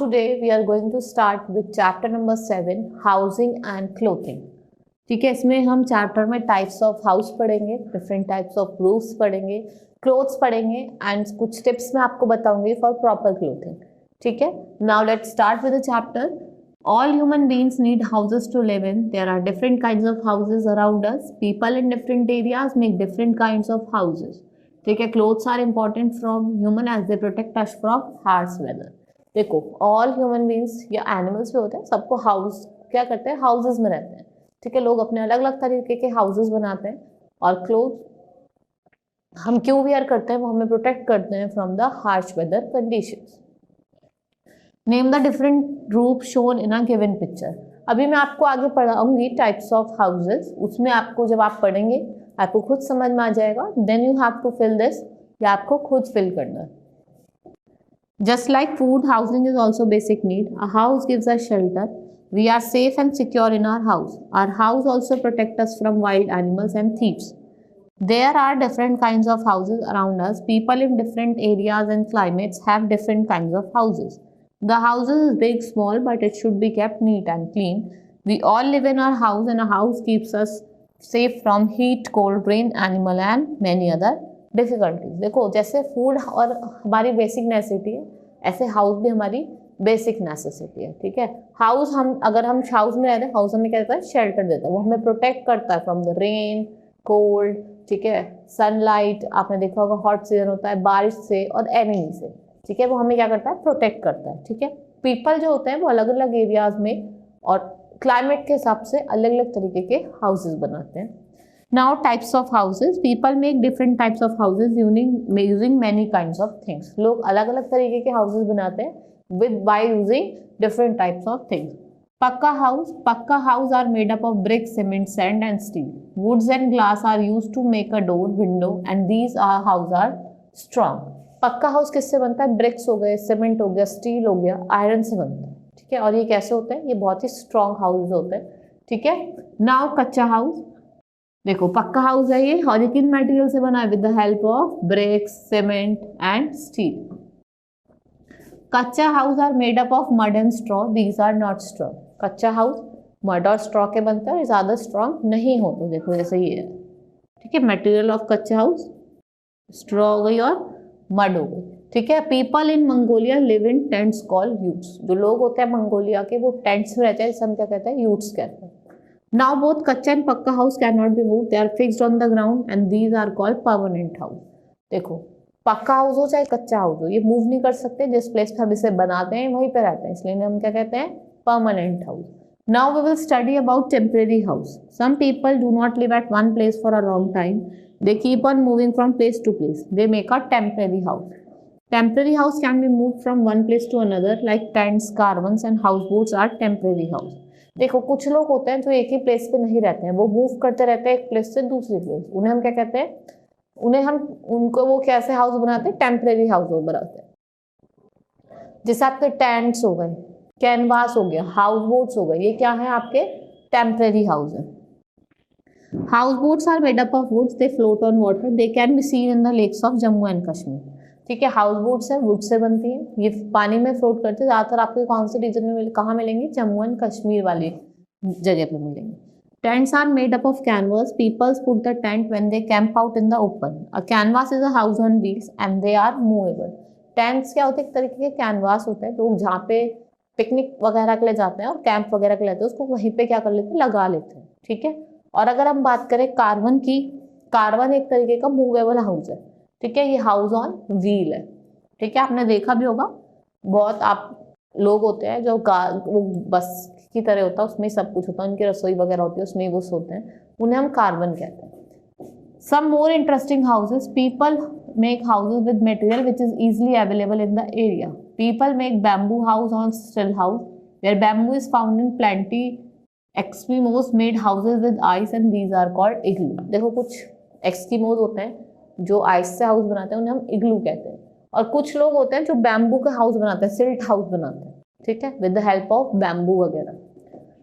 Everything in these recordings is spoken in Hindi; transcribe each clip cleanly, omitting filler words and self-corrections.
today we are going to start with chapter number 7, housing and clothing. ठीक है, इसमें हम चैप्टर में टाइप्स ऑफ हाउस पढ़ेंगे, डिफरेंट टाइप्स ऑफ रूफ्स पढ़ेंगे, क्लोथ्स पढ़ेंगे एंड कुछ टिप्स मैं आपको बताऊंगी फॉर प्रॉपर क्लोथिंग. ठीक है, now let's start with the chapter. All human beings need houses to live in. There are different kinds of houses around us. People in different areas make different kinds of houses. ठीक है, clothes are important from human as they protect us from harsh weather. देखो, all human beings या animals भी होते हैं, सबको house क्या करते हैं, houses में रहते हैं. ठीक है, लोग अपने अलग अलग तरीके के houses बनाते हैं और clothes हम क्यों wear करते हैं, वो हमें protect करते हैं from the harsh weather conditions. Name the different roof shown in a given picture. अभी मैं आपको आगे पढ़ाऊंगी टाइप्स ऑफ हाउसेस, उसमें आपको जब आप पढ़ेंगे आपको खुद समझ में आ जाएगा. Then you have to fill this, या आपको खुद फिल करना है. Just like food, housing is also basic need. A house gives us shelter. We are safe and secure in our house. Our house also protect us from wild animals and thieves. There are different kinds of houses around us. People in different areas and climates have different kinds of houses. The houses is big, small, but it should be kept neat and clean. We all live in our house and a house keeps us safe from heat, cold, rain, animal and many other difficulties. देखो, जैसे फूड और हमारी बेसिक नेसेसिटी है, ऐसे हाउस भी हमारी बेसिक नेसेसिटी है. ठीक है, हाउस हम अगर हम हाउस में रहते हैं, हाउस हमें क्या देता है, शेल्टर देता है. वो हमें प्रोटेक्ट करता है फ्रॉम द रेन, कोल्ड, ठीक है, सनलाइट. आपने देखा होगा हॉट सीजन होता है, बारिश से और एनिमी से. ठीक है, वो हमें क्या करता है, प्रोटेक्ट करता है. ठीक है, पीपल जो होते हैं वो अलग अलग एरियाज में और क्लाइमेट के हिसाब से अलग अलग तरीके के हाउसेस बनाते हैं. Now types of houses. People make different types of houses using many kinds of things. लोग अलग अलग तरीके के हाउसेस बनाते हैं with by using different types of things. Pucca house. Pucca house are made up of brick, cement, sand and steel. Woods and glass are used to make a door, window and these house are strong. Pucca house किससे बनता है, ब्रिक्स हो गए, सीमेंट हो गया, स्टील हो गया, आयरन से बनता है. ठीक है, और ये कैसे होते हैं, ये बहुत ही स्ट्रॉन्ग हाउस होते हैं. ठीक है, नाउ कच्चा हाउस. देखो, पक्का हाउस है ये, और ये किन मटेरियल से बना है, with the help of bricks, cement and steel. Kachcha house are made up of mud and straw. These are not strong. कच्चा हाउस मड और स्ट्रॉ के बनता है, ज्यादा स्ट्रॉन्ग नहीं होते. देखो जैसे ये है. ठीक है, material of kachcha house straw हो गई और मड हो गई. ठीक है, people in Mongolia live in tents called yurts. जो लोग होते हैं मंगोलिया के, वो टेंट्स में रहते हैं, जिसे हम क्या कहते हैं, यूट्स कहते हैं. Now both kutcha and pucca house can not be move. They are fixed on the ground and these are called permanent house. देखो, पक्का हाउस हो चाहे कच्चा हाउस हो, ये मूव नहीं कर सकते. जिस प्लेस पे हम इसे बनाते हैं वहीं पे रहते हैं, इसलिए हम क्या कहते हैं, permanent house. Now we will study about temporary house. Some people do not live at one place for a long time. They keep on moving from place to place. They make a temporary house. Temporary house can be moved from one place to another, like tents, caravans and houseboats are temporary house. देखो, कुछ लोग होते हैं जो एक ही प्लेस पे नहीं रहते हैं, वो मूव करते रहते हैं एक प्लेस से दूसरी प्लेस. उन्हें हम क्या कहते हैं, उनको वो कैसे हाउस बनाते हैं, टेम्परेरी हाउस बनाते हैं. जैसे आपके टेंट्स हो गए, कैनवास हो गया, हाउस बोट्स हो गए, ये क्या है, आपके टेम्परेरी हाउस है. House boats are made up of woods. They float on water. They can be seen in the lakes of Jammu and Kashmir. ठीक है, हाउस बोट्स है, वुड से बनती है, ये पानी में फ्लोट करते हैं. ज़्यादातर आपके कौन से रीजन में कहाँ मिलेंगे, जम्मू एंड कश्मीर वाली जगह पे मिलेंगे. Tents are made up of canvas. Peoples put the tent when they camp out in the open. A canvas is a house on wheels and they are movable. Tents क्या होते हैं, एक तरीके के कैनवास होते हैं. लोग जहाँ पे पिकनिक वगैरह के लिए जाते हैं और कैंप वगैरह के लिए जाते हैं, उसको वहीं पे क्या कर लेते हैं, लगा लेते हैं. ठीक है, और अगर हम बात करें कार्वन की, कार्वन एक तरीके का मूवेबल हाउस है. ठीक है, ये हाउस ऑन व्हील है. ठीक है, आपने देखा भी होगा, बहुत आप लोग होते हैं जो वो बस की तरह होता है, उसमें सब कुछ होता है, उनकी रसोई वगैरह होती है, उसमें वो सोते हैं, उन्हें हम कार्वन कहते हैं. Some more interesting houses. People make houses with material which is easily available in the area. People make bamboo house on still house, where bamboo is found in plenty. Eskimos made houses with ice and these are called igloo. देखो, कुछ एस्किमोज होते हैं जो आइस से हाउस बनाते हैं, उन्हें हम इग्लू कहते हैं. और कुछ लोग होते हैं जो बैम्बू का हाउस बनाते हैं, सिल्ट हाउस बनाते हैं. ठीक है, with the help of bamboo वगैरह.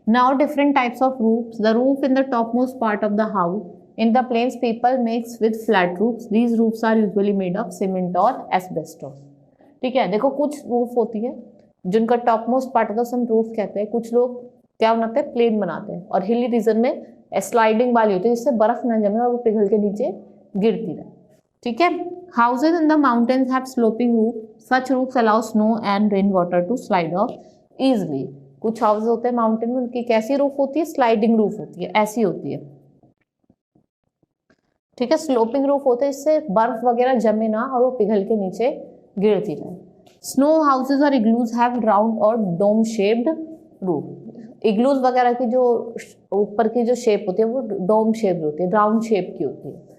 Now different types of roofs. The roof in the top most part of the house. In the plains, people makes with flat roofs. These roofs are usually made of cement or asbestos. ठीक है, देखो कुछ रूफ होती है जिनका टॉप मोस्ट पार्ट होता है हम रूफ कहते हैं। कुछ लोग क्या बनाते हैं, प्लेन बनाते हैं। और हिली रीजन में स्लाइडिंग वाली होती है, जिससे बर्फ ना जमे और वो पिघल के नीचे गिरती रहे। ठीक है। Houses in the mountains have sloping roof, such roofs allow snow and rain water to slide off easily. कुछ हाउसेज होते हैं माउंटेन में, उनकी कैसी रूफ होती है, स्लाइडिंग रूफ होती है, ऐसी होती है। ठीक है, स्लोपिंग रूफ होते हैं, इससे बर्फ वगैरह जमे ना और वो पिघल के नीचे गिरती रहे। स्नो हाउसेज और इग्लूज हैव राउंड और डोम शेप्ड रूफ। इग्लूज वगैरह की जो ऊपर की जो शेप होती है वो डोम शेप्ड होती है, राउंड शेप की होती है।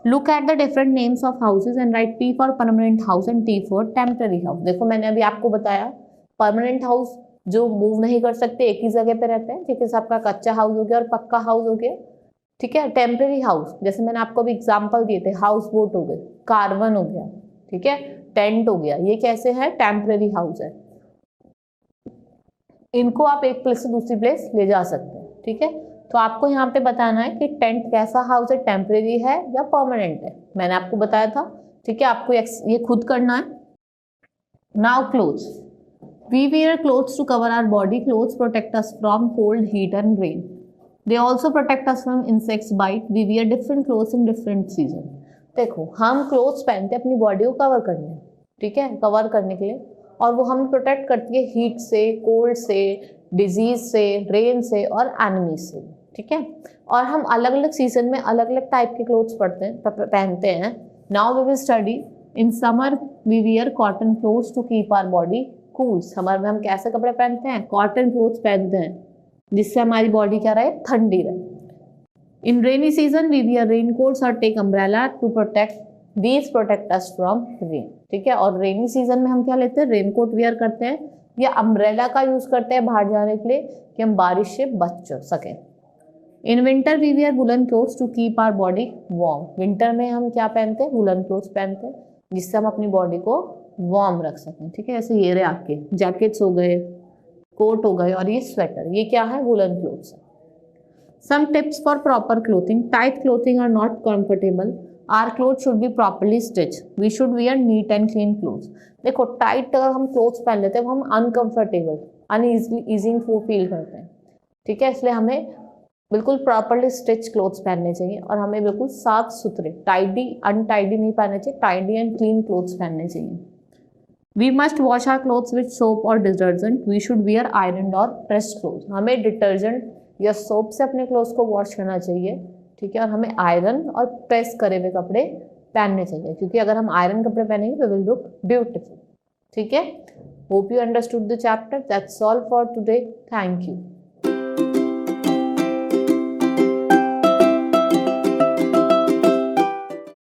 Look at the different names of houses and right P for permanent house and T for temporary house. देखो मैंने अभी आपको बताया, परमानेंट हाउस जो मूव नहीं कर सकते, एक ही जगह पे रहते हैं। ठीक है, आपका कच्चा हाउस हो गया और पक्का हाउस हो गया। ठीक है, टेम्पररी हाउस जैसे मैंने आपको भी एग्जांपल दिए थे, हाउस बोट हो गए, कार्बन हो गया, ठीक है, टेंट हो गया, ये कैसे है, टेम्पररी हाउस है। इनको आप एक प्लेस से दूसरी प्लेस ले जा सकते हैं। ठीक है, तो आपको यहाँ पे बताना है कि टेंट कैसा हाउस है, टेम्पररी है या परमानेंट है। मैंने आपको बताया था। ठीक है, आपको ये खुद करना है। Now clothes, we wear clothes to cover our body. Clothes protect us from cold, heat and rain. They also protect us from insects bite. We wear different clothes in different season. देखो हम क्लोथ्स पहनते हैं अपनी बॉडी को कवर करने, ठीक है, कवर करने के लिए, और वो हमें प्रोटेक्ट करती है हीट से, कोल्ड से, डिजीज से, रेन से और एनिमीज से। ठीक है, और हम अलग अलग सीजन में अलग अलग टाइप के क्लोथ्स पहनते हैं। Now we will study in summer we wear cotton clothes to keep our body cool. Summer में हम कैसे कपड़े पहनते हैं, कॉटन क्लोथ्स पहनते हैं, जिससे हमारी बॉडी क्या रहे, ठंडी रहे। In rainy season we wear rain coats और take umbrella to protect, these protect us from rain. ठीक है, और रेनी सीजन में हम क्या लेते हैं, रेन कोट वियर करते हैं या अम्ब्रेला का यूज करते हैं बाहर जाने के लिए कि हम बारिश से बच सकें। In winter we wear woollen clothes to keep our body warm. Winter में हम क्या पहनते हैं, वुलन क्लोथ्स पहनते हैं, जिससे हम अपनी बॉडी को वार्म रख सकें। ठीक है, ऐसे ये रहे आपके जैकेट्स हो गए, कोट हो गए, और ये स्वेटर, ये क्या है, woollen clothes. Some tips for proper clothing, tight clothing are not comfortable, our cloth should be properly stitch, we should wear neat and clean clothes. देखो टाइट अगर हम क्लोथ्स पहन लेते हैं हम अनकंफर्टेबल, अनईजिंग फील करते हैं। ठीक है, इसलिए हमें बिल्कुल प्रॉपर्ली स्टिच क्लोथ्स पहनने चाहिए और हमें बिल्कुल साफ सुथरे, टाइडी अनटाइडी नहीं पहनने चाहिए, टाइडी एंड क्लीन क्लोथ्स पहनने चाहिए। We must wash our clothes with soap or detergent. We should wear ironed or pressed clothes. हमें डिटर्जेंट या सोप से अपने क्लोथ्स को वॉश करना चाहिए। ठीक है, और हमें आयरन और प्रेस करे हुए कपड़े पहनने चाहिए, क्योंकि अगर हम आयरन कपड़े पहनेंगे तो विल लुक ब्यूटीफुल। ठीक है, hope you understood the chapter. That's all for today. Thank you.